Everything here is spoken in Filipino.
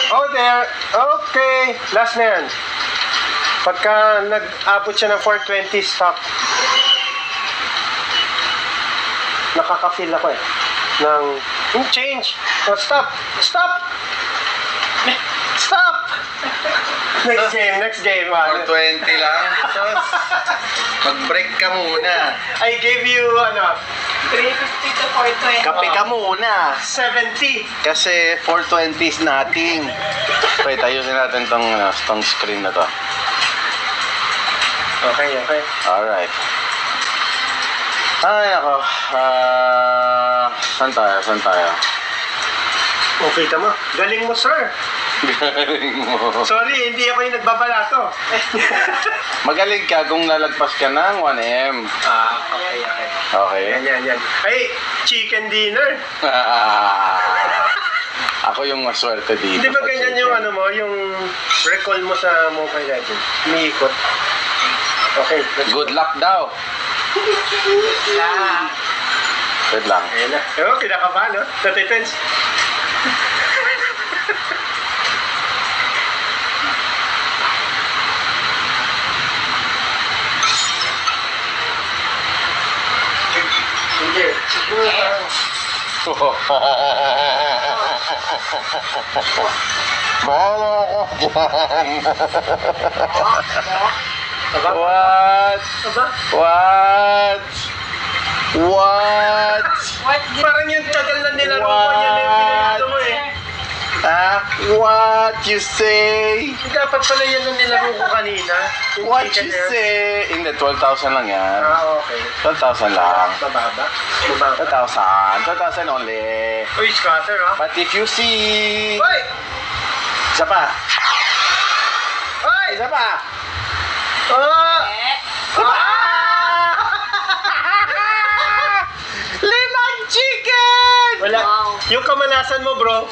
Oh, there. Okay. Last na yan. Pagka nag-abot siya ng 420, stop. Nakaka-feel ako eh. Change. Oh, stop. Stop. Stop. Next game. 420 lang. Mag-break ka muna. I gave you, 350 to 420. Kape ka muna. 70. Kasi 420 is nothing. Wait, ayusin natin tong screen na to. Okay. Alright. Ay, ako. Saan tayo? Oh, kita mo. Galing mo, sir. Galing mo. Sorry, hindi ako yung nagbabalato. Magaling ka kung lalagpas ka ng 1M. Okay. Okay? Yan. Ay, chicken dinner. Ako yung maswerte dito. Hindi ba sa ganyan chicken. yung yung recall mo sa Mobile Legends? Umiikot. Okay, let's go. Good luck daw. Wait lang. Ayan na. Oh, kinakabahan, no? Sa defense. Hindi. Bahala ka dyan. Aba? What? Aba? What? What did Parang yung tagal na nilaro ko, yan yung pinagano mo eh. What you say? Dapat pala yan ang nilaro ko kanina. Yung What chicken you there. say? Hindi, 12,000 lang yan. Okay. 12,000 lang. Mababa. 12,000 only. Uy, scatter ha? But if you see... Uy! Isa pa. Uy! Isa pa. Ah! Limang chicken! Wala. Wow. Yung kamalasan mo, bro.